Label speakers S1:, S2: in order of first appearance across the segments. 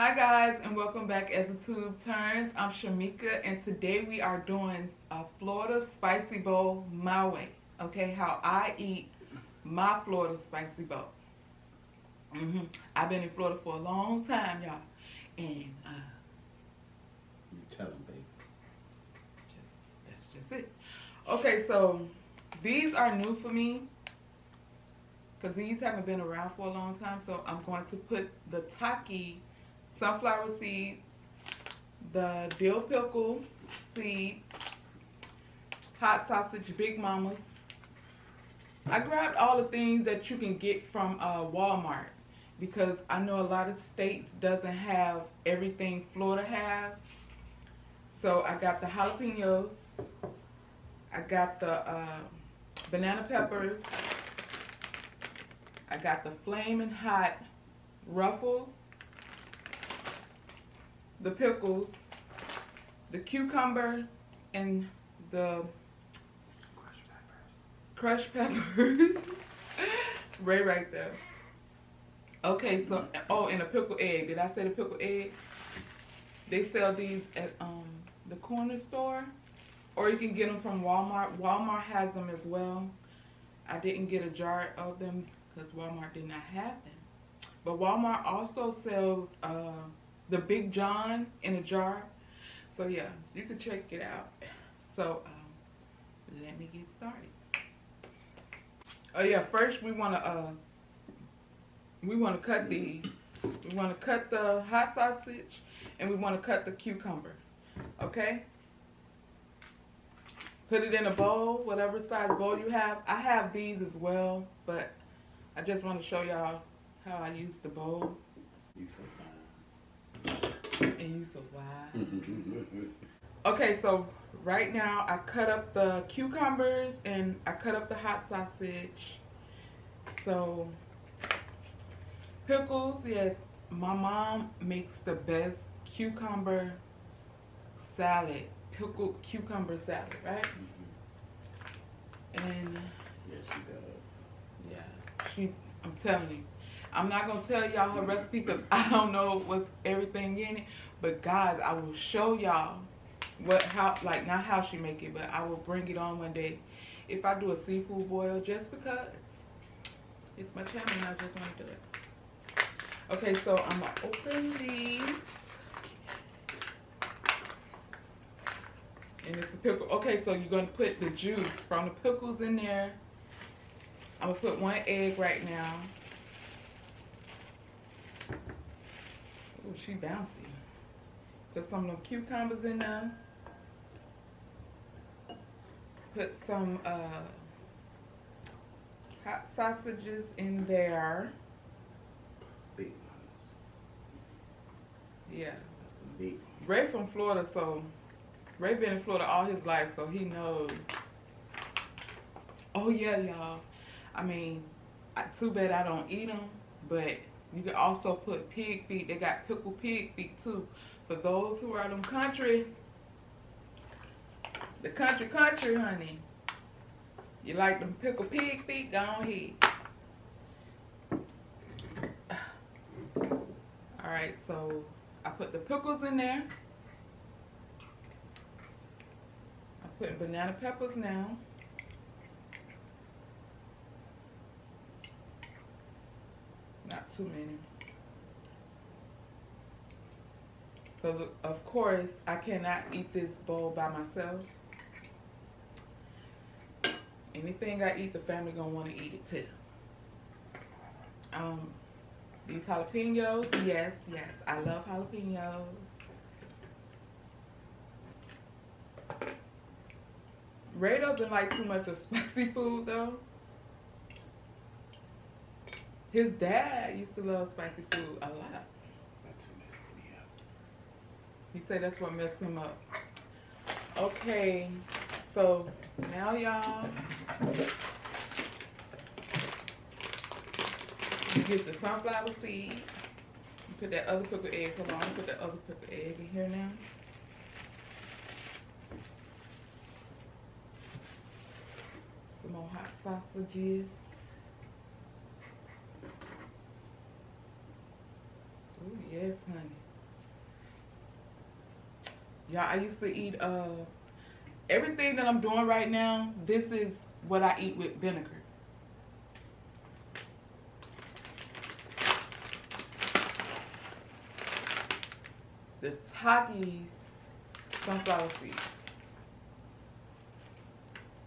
S1: Hi guys, and welcome back as the tube turns. I'm Shamika, and today we are doing a Florida spicy bowl my way. Okay, how I eat my Florida spicy bowl. I've been in Florida for a long time, y'all, and
S2: You tell them, baby.
S1: that's just it. Okay, so these are new for me because these haven't been around for a long time. So I'm going to put the Taki sunflower seeds, the dill pickle seeds, hot sausage Big Mamas. I grabbed all the things that you can get from Walmart because I know a lot of states doesn't have everything Florida has. So I got the jalapenos, I got the banana peppers, I got the flaming hot Ruffles, the pickles, the cucumber, and the crushed peppers. right there. Okay, so, oh, and a pickled egg. Did I say the pickled egg? They sell these at the corner store, or you can get them from Walmart. Walmart has them as well. I didn't get a jar of them because Walmart did not have them. But Walmart also sells the Big John in a jar. So yeah, you can check it out. So let me get started. Oh yeah, first we wanna cut these. We wanna cut the hot sausage and we wanna cut the cucumber. Okay? Put it in a bowl, whatever size bowl you have. I have these as well, but I just want to show y'all how I use the bowl.
S2: You so fine.
S1: And you so wide. Okay, so right now I cut up the cucumbers and I cut up the hot sausage. So pickles, yes, my mom makes the best cucumber salad, pickled cucumber salad, right? And
S2: Yes, she does.
S1: yeah, I'm telling you, I'm not gonna tell y'all her recipe because I don't know what's everything in it. But guys, I will show y'all like not how she make it, but I will bring it on one day if I do a seafood boil, just because it's my channel and I just want to do it. Okay, so I'm gonna open these, and it's a pickle. Okay, so you're gonna put the juice from the pickles in there. I'm gonna put 1 egg right now. Oh, she bouncy. Put some of them cucumbers in there. Put some hot sausages in there.
S2: Big ones.
S1: Yeah.
S2: Big.
S1: Ray from Florida, so Ray been in Florida all his life, so he knows. Oh yeah, y'all. I mean, too bad I don't eat them, but you can also put pig feet. They got pickled pig feet too. For those who are them country, the country, honey. You like them pickled pig feet? Go ahead. Alright, so I put the pickles in there. I'm putting banana peppers now. Not too many. Because of course, I cannot eat this bowl by myself. Anything I eat, the family gonna want to eat it too. These jalapenos, yes, I love jalapenos. Ray doesn't like too much of spicy food though. His dad used to love spicy food a lot.
S2: That's what messed me up.
S1: He said that's what messed him up. Okay, so now y'all, you get the sunflower seed. You put that other pickled egg. Hold on, put that other pickled egg in here now. Some more hot sausages. Oh yes, honey. Y'all, I used to eat everything that I'm doing right now. This is what I eat with vinegar. The Takis sunflower seeds.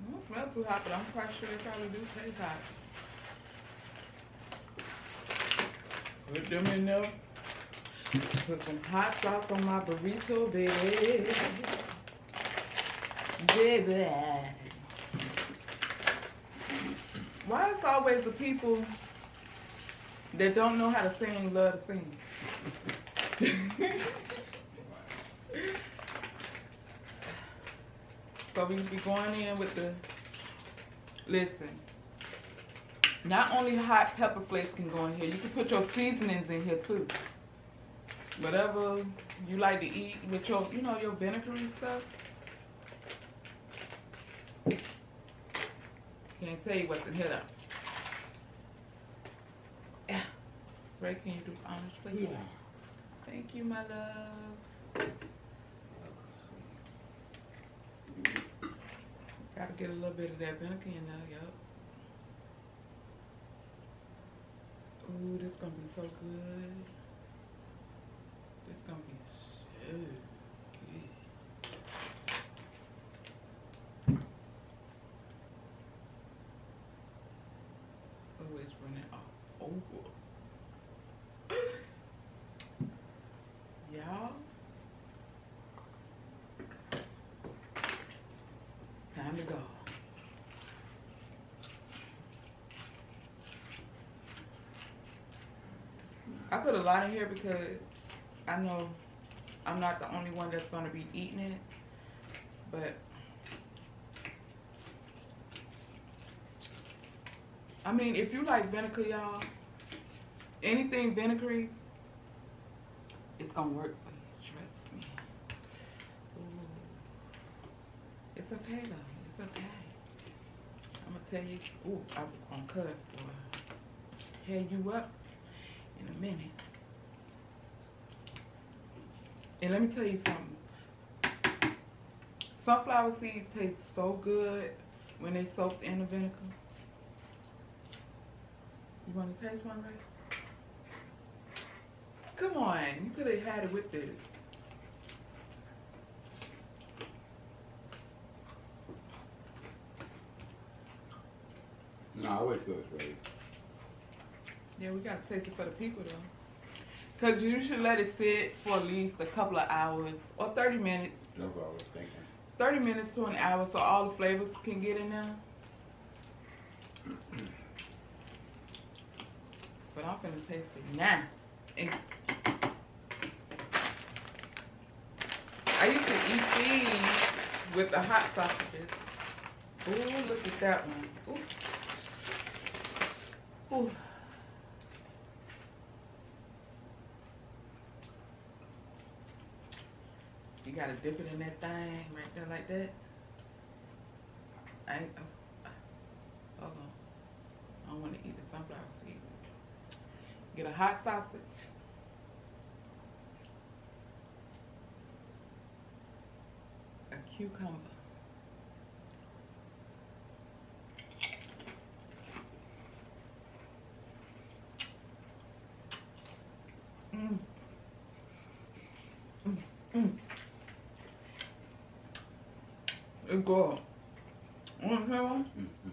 S1: It don't smell too hot, but I'm quite sure they probably do taste hot. Put them in there. Put some hot sauce on my burrito, baby. Baby. Why it's always the people that don't know how to sing love to sing? So we be going in with the, listen, not only hot pepper flakes can go in here, you can put your seasonings in here too. Whatever you like to eat with your, you know, your vinegar and stuff. Can't tell you what's in here though. Yeah. Ray, can you do honors, please?
S2: Yeah.
S1: Thank you, my love. Gotta get a little bit of that vinegar in there, yup. Ooh, this gonna be so good. This gonna be so good. Oh, it's running all over. Y'all. Time to go. I put a lot in here because I know I'm not the only one that's going to be eating it, but I mean, if you like vinegar, y'all, anything vinegary, it's going to work for you, trust me. Ooh. It's okay though, it's okay. I'm going to tell you, ooh, I was going to cuss, boy. Head you up in a minute. And let me tell you something. Sunflower seeds taste so good when they soaked in the vinegar. You want to taste one, Ray? Come on, you could have had it with this.
S2: No, I wait till it's ready.
S1: Yeah, we got to taste it for the people, though. Because you should let it sit for at least a couple of hours or 30 minutes.
S2: That's what I was thinking.
S1: 30 minutes to an hour so all the flavors can get in there. But I'm finna taste it now. And I used to eat these with the hot sausages. Ooh, look at that one. Ooh. Ooh. You gotta dip it in that thing right there like that. Hold on. I don't want to eat the sunflower seed. Get a hot sausage. A cucumber. Mmm. Mmm. Mmm. It's good. You want to try one?
S2: Mm-hmm.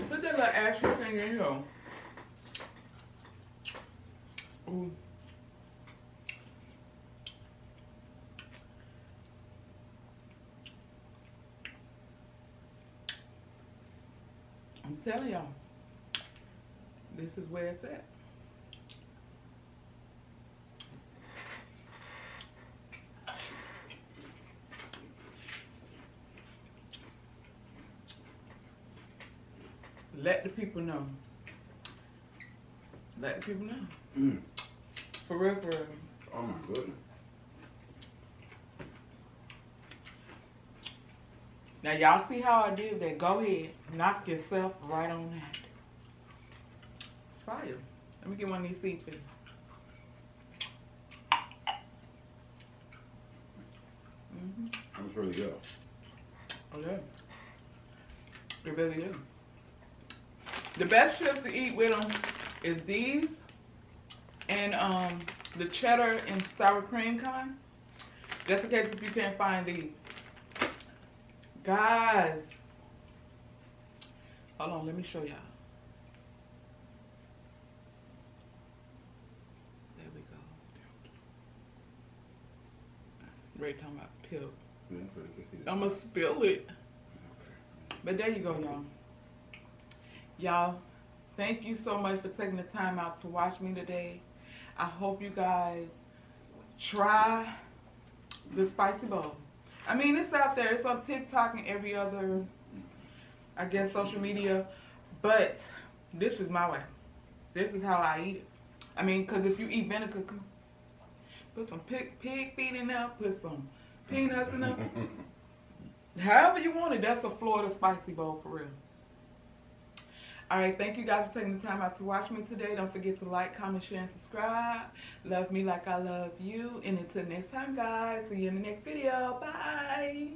S1: Put that little extra thing in here. Ooh. I'm telling y'all, this is where it's at. Let the people know. Let the people know.
S2: Mm.
S1: For real, for real.
S2: Oh my goodness.
S1: Now y'all see how I did that? Go ahead, knock yourself right on that. It's fire. Let me get one of these seeds for you.
S2: That was really good.
S1: Okay. It really is. The best chips to eat with them is these and the cheddar and sour cream kind. Just in case if you can't find these. Guys. Hold on, let me show y'all. There we go. Ray talking about tip. I'm gonna spill it. But there you go, y'all. Y'all, thank you so much for taking the time out to watch me today. I hope you guys try the spicy bowl. I mean, it's out there. It's on TikTok and every other, I guess, social media. But this is my way. This is how I eat it. I mean, because if you eat vinegar, put some pig feet in there, put some peanuts in there. However you want it, that's a Florida spicy bowl for real. Alright, thank you guys for taking the time out to watch me today. Don't forget to like, comment, share, and subscribe. Love me like I love you. And until next time, guys, see you in the next video. Bye.